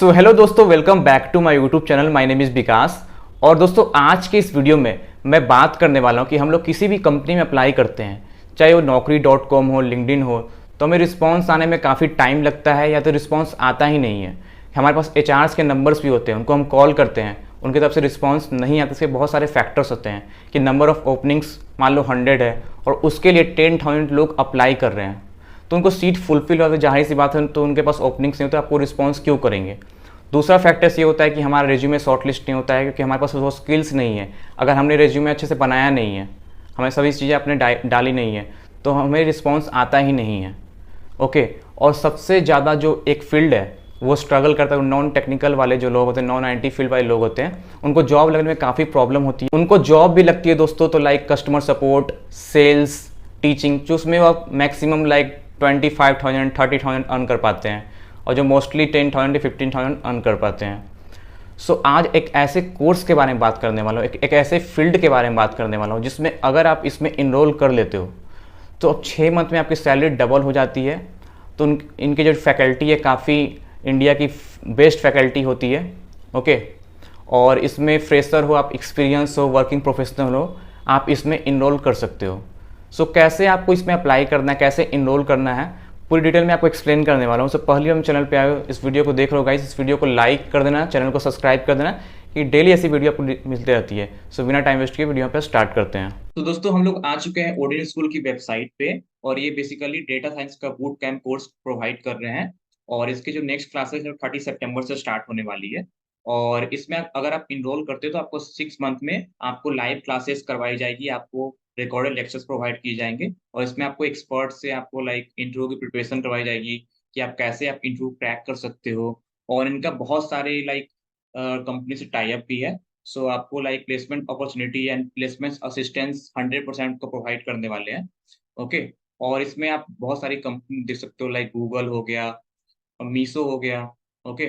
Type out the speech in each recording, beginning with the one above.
सो hello दोस्तों, welcome back to my YouTube channel. My name is Vikas. और दोस्तों, आज के इस वीडियो में मैं बात करने वाला हूँ कि हम लोग किसी भी कंपनी में अप्लाई करते हैं, चाहे वो naukri.com हो, लिंक्डइन हो, तो हमें रिस्पांस आने में काफ़ी टाइम लगता है या तो रिस्पांस आता ही नहीं है। हमारे पास एचआर्स के नंबर्स भी होते हैं, उनको हम कॉल करते हैं, उनकी तरफ से रिस्पांस नहीं आता। इसके बहुत सारे फैक्टर्स होते हैं कि नंबर ऑफ़ ओपनिंग्स मान लो 100 है और उसके लिए 10,000 लोग अप्लाई कर रहे हैं, तो उनको सीट फुलफिल हो, जाहिर सी बात है, तो उनके पास ओपनिंग्स नहीं होते, आपको रिस्पॉन्स क्यों करेंगे। दूसरा फैक्टर्स ये होता है कि हमारा रेज्यूमे शॉर्टलिस्ट नहीं होता है, क्योंकि हमारे पास वो स्किल्स नहीं है। अगर हमने रेज्यूमे अच्छे से बनाया नहीं है, हमें सभी चीज़ें अपने डाली नहीं है, तो हमें रिस्पॉन्स आता ही नहीं है। ओके। और सबसे ज़्यादा जो एक फील्ड है वो स्ट्रगल करता है, नॉन टेक्निकल वाले जो लोग होते हैं, नॉन आईटी फील्ड वाले लोग होते हैं, उनको जॉब लगने में काफ़ी प्रॉब्लम होती है। उनको जॉब भी लगती है दोस्तों, तो like customer support, sales, teaching, जो उसमें आप मैक्सिमम लाइक 25,000 30,000 अर्न कर पाते हैं, और जो मोस्टली 10,000 to 15,000 अर्न कर पाते हैं। सो आज एक ऐसे कोर्स के बारे में बात करने वाला हूँ, एक ऐसे फील्ड के बारे में बात करने वाला हूँ जिसमें अगर आप इसमें इनरोल कर लेते हो तो अब 6 मंथ में आपकी सैलरी डबल हो जाती है। तो इनकी जो फैकल्टी है काफ़ी इंडिया की बेस्ट फैकल्टी होती है। ओके। और इसमें फ्रेशर हो आप, एक्सपीरियंस हो, वर्किंग प्रोफेशनल हो, आप इसमें इनरोल कर सकते हो। सो कैसे आपको इसमें अप्लाई करना है, कैसे इनरोल करना है, पूरी डिटेल में आपको एक्सप्लेन करने वाला हूँ। सो पहले हम चैनल पे आए हो, इस वीडियो को देख लो गाइस, इस वीडियो को लाइक कर देना, चैनल को सब्सक्राइब कर देना, कि डेली ऐसी वीडियो आपको मिलती रहती है। सो बिना टाइम वेस्ट किए वीडियो पे स्टार्ट करते हैं। तो दोस्तों, हम लोग आ चुके हैं ओडिन स्कूल की वेबसाइट पे, और ये बेसिकली डेटा साइंस का बूट कैंप कोर्स प्रोवाइड कर रहे हैं। और इसके जो नेक्स्ट क्लासेस है 30 सितंबर से स्टार्ट होने वाली है। और इसमें अगर आप इनरोल करते हो तो आपको 6 मंथ में आपको लाइव क्लासेस करवाई जाएगी, आपको रिकॉर्डेड लेक्चर्स प्रोवाइड किए जाएंगे, और इसमें आपको एक्सपर्ट से आपको लाइक इंटरव्यू की प्रिपरेशन करवाई जाएगी कि आप कैसे आप इंटरव्यू क्रैक कर सकते हो। और इनका बहुत सारे लाइक कंपनी से टाई अप भी है। सो आपको like placement opportunity and placement assistance 100% को प्रोवाइड करने वाले हैं। ओके। और इसमें आप बहुत सारी कंपनी देख सकते हो, लाइक गूगल हो गया, मीशो हो गया, ओके,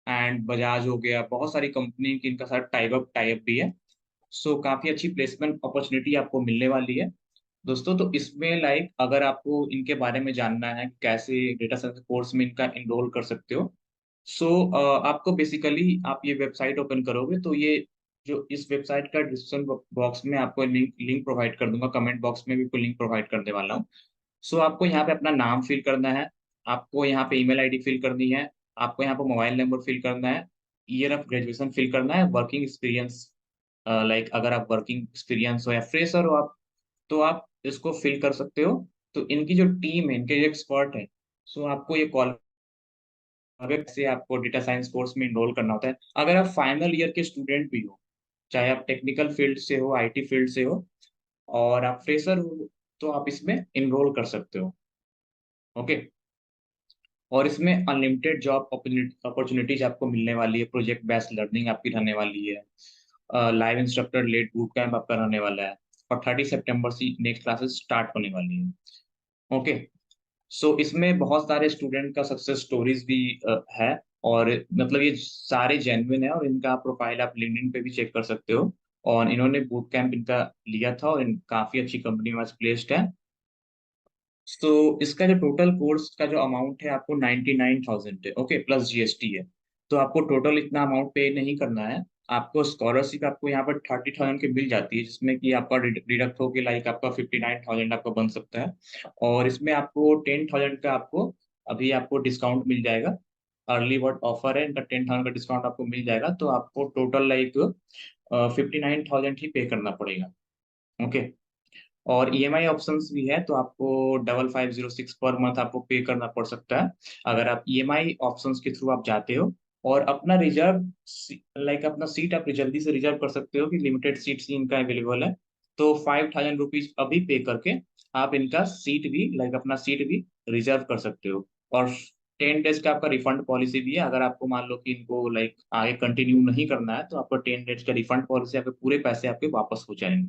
एंड बजाज हो गया, बहुत सारी कंपनी की इनका साथ टाई अप भी है। सो काफ़ी अच्छी प्लेसमेंट अपॉर्चुनिटी आपको मिलने वाली है दोस्तों। तो इसमें लाइक अगर आपको इनके बारे में जानना है कि कैसे डेटा साइंस कोर्स में इनका एनरोल कर सकते हो, सो आपको बेसिकली आप ये वेबसाइट ओपन करोगे तो ये जो इस वेबसाइट का डिस्क्रिप्शन बॉक्स में आपको लिंक लिंक प्रोवाइड कर दूंगा, कमेंट बॉक्स में भी कोई लिंक प्रोवाइड करने वाला हूँ। सो आपको यहाँ पे अपना नाम फिल करना है, आपको यहाँ पे ईमेल आईडी फिल करनी है, आपको यहाँ पे मोबाइल नंबर फिल करना है, ईयर ऑफ ग्रेजुएशन फिल करना है, वर्किंग एक्सपीरियंस, लाइक अगर आप वर्किंग एक्सपीरियंस हो या फ्रेशर हो आप, तो आप इसको फिल कर सकते हो। तो इनकी जो टीम है, इनके जो एक्सपर्ट है, सो आपको ये कॉल अगर से आपको डेटा साइंस कोर्स में एनरोल करना होता है। अगर आप फाइनल ईयर के स्टूडेंट भी हो, चाहे आप टेक्निकल फील्ड से हो, आईटी फील्ड से हो, और आप फ्रेशर हो, तो आप इसमें एनरोल कर सकते हो। ओके। और इसमें अनलिमिटेड जॉब अपॉर्चुनिटीज आपको मिलने वाली है, प्रोजेक्ट बेस्ड लर्निंग आपकी रहने वाली है, live instructor led boot camp आपका रहने वाला है, और 30 सितंबर से नेक्स्ट क्लासेस स्टार्ट होने वाली है। ओके। सो इसमें बहुत सारे स्टूडेंट का सक्सेस स्टोरीज भी है, और मतलब ये सारे जेन्युइन है, और इनका प्रोफाइल आप लिंक्डइन पे भी चेक कर सकते हो। और इन्होंने बूट कैंप इनका लिया था, और काफी अच्छी कंपनी में प्लेस्ड है। तो इसका जो टोटल कोर्स का जो अमाउंट है आपको 99,000 है, ओके, प्लस जीएसटी है। तो आपको टोटल इतना अमाउंट पे नहीं करना है। आपको स्कॉलरशिप आपको यहाँ पर 30,000 की मिल जाती है, जिसमें कि आपका डिडक्ट होके लाइक आपका 59,000 आपका बन सकता है। और इसमें आपको 10,000 का आपको अभी आपको डिस्काउंट मिल जाएगा। अर्ली बर्ड ऑफर है इनका, 10,000 का डिस्काउंट आपको मिल जाएगा, तो आपको टोटल लाइक 59,000 ही पे करना पड़ेगा। ओके। और ईएमआई ऑप्शंस भी है, तो आपको 5506 पर मंथ आपको पे करना पड़ सकता है अगर आप ईएमआई ऑप्शंस के थ्रू आप जाते हो। और अपना रिजर्व, लाइक अपना सीट आप जल्दी से रिजर्व कर सकते हो, कि लिमिटेड सीट्स ही इनका अवेलेबल है। तो 5,000 रुपीज अभी पे करके आप इनका सीट भी, लाइक अपना सीट भी रिजर्व कर सकते हो। और 10 डेज का आपका रिफंड पॉलिसी भी है, अगर आपको मान लो कि इनको लाइक आगे कंटिन्यू नहीं करना है, तो आपको 10 डेज का रिफंड पॉलिसी, आपके पूरे पैसे आपके वापस हो जाएंगे।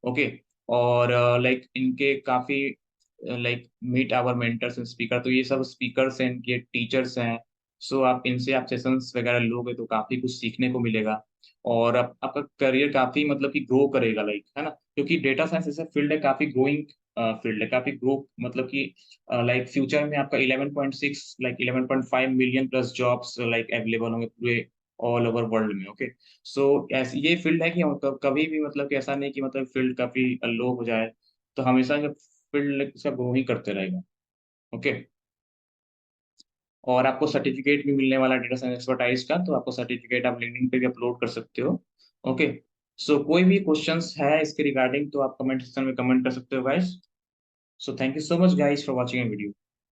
ओके। और लाइक इनके काफी like meet our mentors and speaker, तो ये सब स्पीकर्स हैं, इनके टीचर्स हैं। सो आप इनसे आप सेशंस वगैरह लोगे तो काफी कुछ सीखने को मिलेगा, और आपका करियर काफी मतलब कि ग्रो करेगा, लाइक है ना। क्योंकि डेटा साइंस ऐसा फील्ड है, काफी ग्रोइंग फील्ड है, काफी ग्रो मतलब कि लाइक फ्यूचर में आपका 11.6 like 11.5 million plus jobs like available होंगे पूरे ऑल ओवर वर्ल्ड में। ओके, सो ऐसी ये फील्ड है कि कभी भी मतलब कि ऐसा नहीं कि मतलब फील्ड काफी लो हो जाए, तो हमेशा फील्ड इसका ग्रो ही करते रहेगा। ओके, और आपको सर्टिफिकेट भी मिलने वाला डेटा साइंस एक्सपर्टाइज का, तो आपको सर्टिफिकेट आप लिंक्डइन पे भी अपलोड कर सकते हो। ओके, सो कोई भी क्वेश्चंस है इसके रिगार्डिंग तो आप कमेंट सेक्शन में कमेंट कर सकते हो guys. So thank you so much guys for watching video.